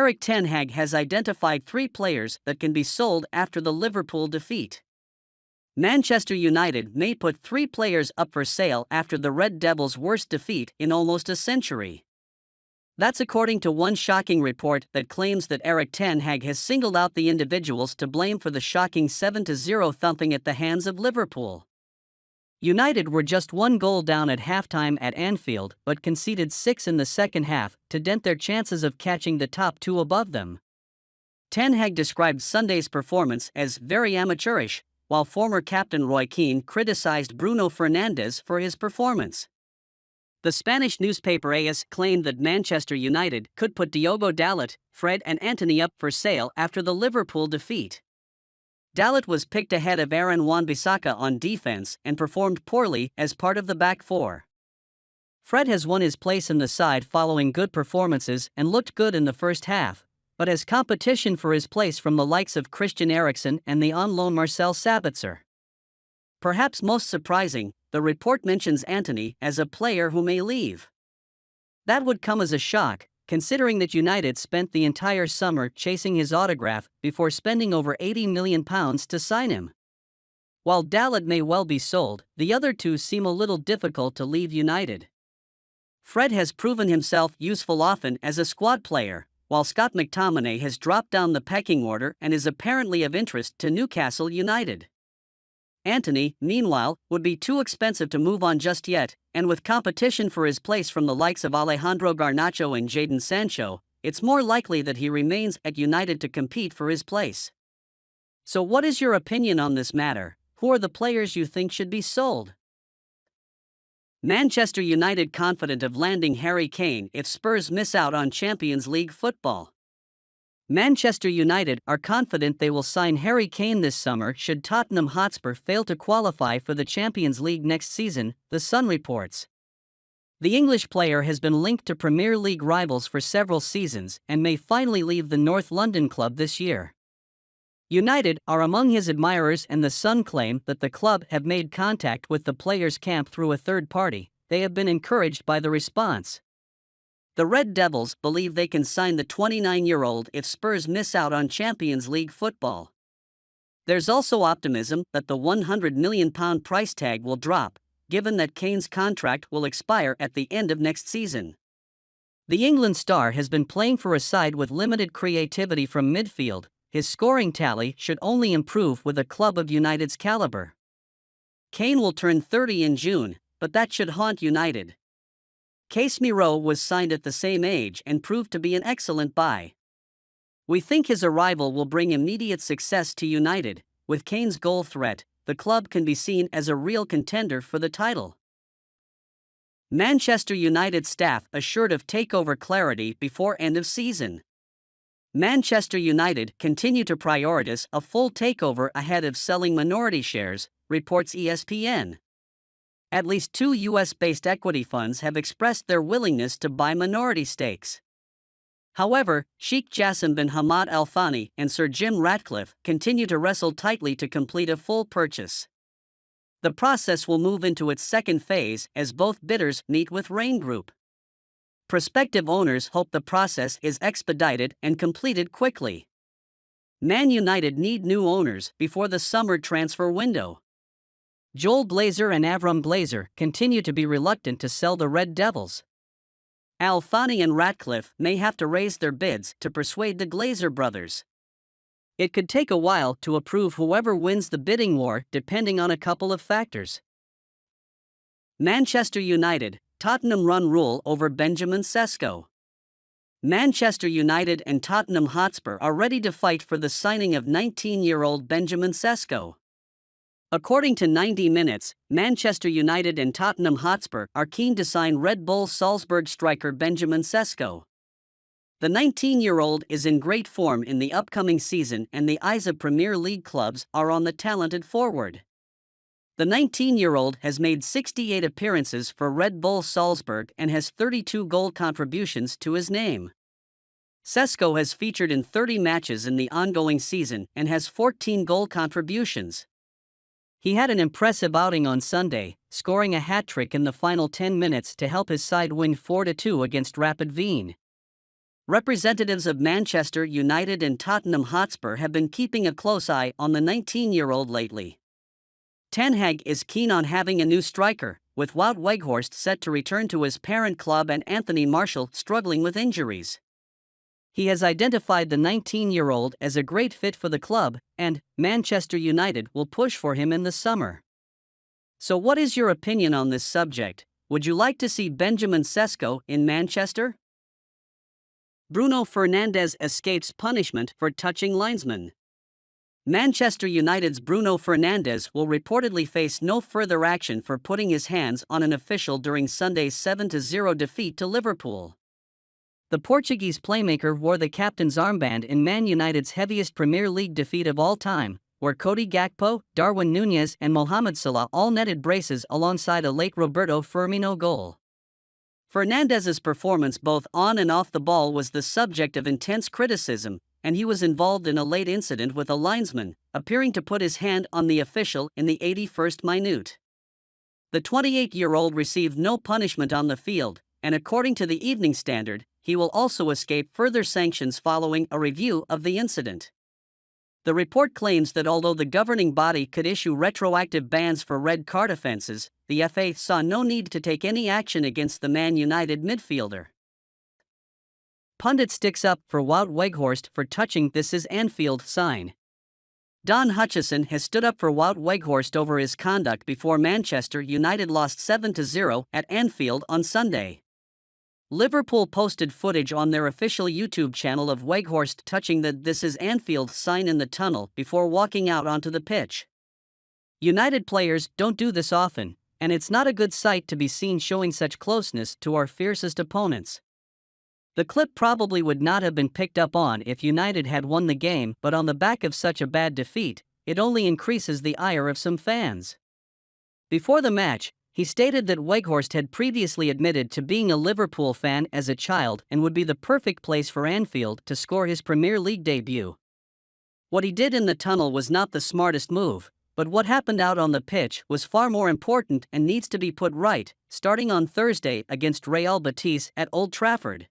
Erik Ten Hag has identified 3 players that can be sold after the Liverpool defeat. Manchester United may put 3 players up for sale after the Red Devils' worst defeat in almost a century. That's according to one shocking report that claims that Erik Ten Hag has singled out the individuals to blame for the shocking 7-0 thumping at the hands of Liverpool. United were just 1 goal down at halftime at Anfield but conceded 6 in the second half to dent their chances of catching the top 2 above them. Ten Hag described Sunday's performance as very amateurish, while former captain Roy Keane criticized Bruno Fernandez for his performance. The Spanish newspaper AS claimed that Manchester United could put Diogo Dalot, Fred and Antony up for sale after the Liverpool defeat. Dalot was picked ahead of Aaron Wan-Bissaka on defense and performed poorly as part of the back 4. Fred has won his place in the side following good performances and looked good in the first half, but has competition for his place from the likes of Christian Eriksen and the on-loan Marcel Sabitzer. Perhaps most surprising, the report mentions Antony as a player who may leave. That would come as a shock, considering that United spent the entire summer chasing his autograph before spending over £80 million to sign him. While Dalot may well be sold, the other 2 seem a little difficult to leave United. Fred has proven himself useful often as a squad player, while Scott McTominay has dropped down the pecking order and is apparently of interest to Newcastle United. Antony, meanwhile, would be too expensive to move on just yet, and with competition for his place from the likes of Alejandro Garnacho and Jadon Sancho, it's more likely that he remains at United to compete for his place. So what is your opinion on this matter? Who are the players you think should be sold? Manchester United confident of landing Harry Kane if Spurs miss out on Champions League football. Manchester United are confident they will sign Harry Kane this summer should Tottenham Hotspur fail to qualify for the Champions League next season, The Sun reports. The English player has been linked to Premier League rivals for several seasons and may finally leave the North London club this year. United are among his admirers, and The Sun claim that the club have made contact with the player's camp through a third party. They have been encouraged by the response. The Red Devils believe they can sign the 29-year-old if Spurs miss out on Champions League football. There's also optimism that the £100 million price tag will drop, given that Kane's contract will expire at the end of next season. The England star has been playing for a side with limited creativity from midfield. His scoring tally should only improve with a club of United's caliber. Kane will turn 30 in June, but that should haunt United. Casemiro was signed at the same age and proved to be an excellent buy. We think his arrival will bring immediate success to United. With Kane's goal threat, the club can be seen as a real contender for the title. Manchester United staff assured of takeover clarity before end of season. Manchester United continue to prioritize a full takeover ahead of selling minority shares, reports ESPN. At least 2 US-based equity funds have expressed their willingness to buy minority stakes. However, Sheikh Jassim bin Hamad Al Thani and Sir Jim Ratcliffe continue to wrestle tightly to complete a full purchase. The process will move into its second phase as both bidders meet with Rain Group. Prospective owners hope the process is expedited and completed quickly. Man United need new owners before the summer transfer window. Joel Glazer and Avram Glazer continue to be reluctant to sell the Red Devils. Al Thani and Ratcliffe may have to raise their bids to persuade the Glazer brothers. It could take a while to approve whoever wins the bidding war, depending on a couple of factors. Manchester United, Tottenham run rule over Benjamin Cesco. Manchester United and Tottenham Hotspur are ready to fight for the signing of 19-year-old Benjamin Cesco. According to 90 Minutes, Manchester United and Tottenham Hotspur are keen to sign Red Bull Salzburg striker Benjamin Cesco. The 19-year-old is in great form in the upcoming season, and the eyes of Premier League clubs are on the talented forward. The 19-year-old has made 68 appearances for Red Bull Salzburg and has 32 goal contributions to his name. Cesco has featured in 30 matches in the ongoing season and has 14 goal contributions. He had an impressive outing on Sunday, scoring a hat-trick in the final 10 minutes to help his side win 4-2 against Rapid Wien. Representatives of Manchester United and Tottenham Hotspur have been keeping a close eye on the 19-year-old lately. Ten Hag is keen on having a new striker, with Wout Weghorst set to return to his parent club and Anthony Martial struggling with injuries. He has identified the 19-year-old as a great fit for the club, and Manchester United will push for him in the summer. So what is your opinion on this subject? Would you like to see Benjamin Cesco in Manchester? Bruno Fernandez escapes punishment for touching linesman. Manchester United's Bruno Fernandez will reportedly face no further action for putting his hands on an official during Sunday's 7-0 defeat to Liverpool. The Portuguese playmaker wore the captain's armband in Man United's heaviest Premier League defeat of all time, where Cody Gakpo, Darwin Núñez and Mohamed Salah all netted braces alongside a late Roberto Firmino goal. Fernandez's performance both on and off the ball was the subject of intense criticism, and he was involved in a late incident with a linesman, appearing to put his hand on the official in the 81st minute. The 28-year-old received no punishment on the field, and according to the Evening Standard, he will also escape further sanctions following a review of the incident. The report claims that although the governing body could issue retroactive bans for red card offences, the FA saw no need to take any action against the Man United midfielder. Pundit sticks up for Wout Weghorst for touching "This is Anfield" sign. Don Hutchison has stood up for Wout Weghorst over his conduct before Manchester United lost 7-0 at Anfield on Sunday. Liverpool posted footage on their official YouTube channel of Weghorst touching the "This is Anfield" sign in the tunnel before walking out onto the pitch. United players don't do this often, and it's not a good sight to be seen showing such closeness to our fiercest opponents. The clip probably would not have been picked up on if United had won the game, but on the back of such a bad defeat, it only increases the ire of some fans. Before the match, he stated that Weghorst had previously admitted to being a Liverpool fan as a child and would be the perfect place for Anfield to score his Premier League debut. What he did in the tunnel was not the smartest move, but what happened out on the pitch was far more important and needs to be put right, starting on Thursday against Real Betis at Old Trafford.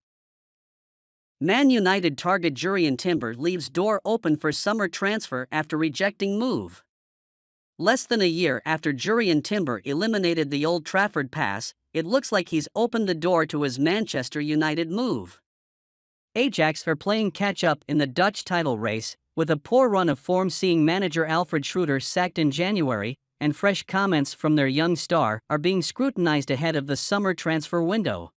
Man United target Jurrien Timber leaves door open for summer transfer after rejecting move. Less than a year after Jurrien Timber eliminated the Old Trafford pass, it looks like he's opened the door to his Manchester United move. Ajax are playing catch-up in the Dutch title race, with a poor run of form seeing manager Alfred Schreuder sacked in January, and fresh comments from their young star are being scrutinized ahead of the summer transfer window.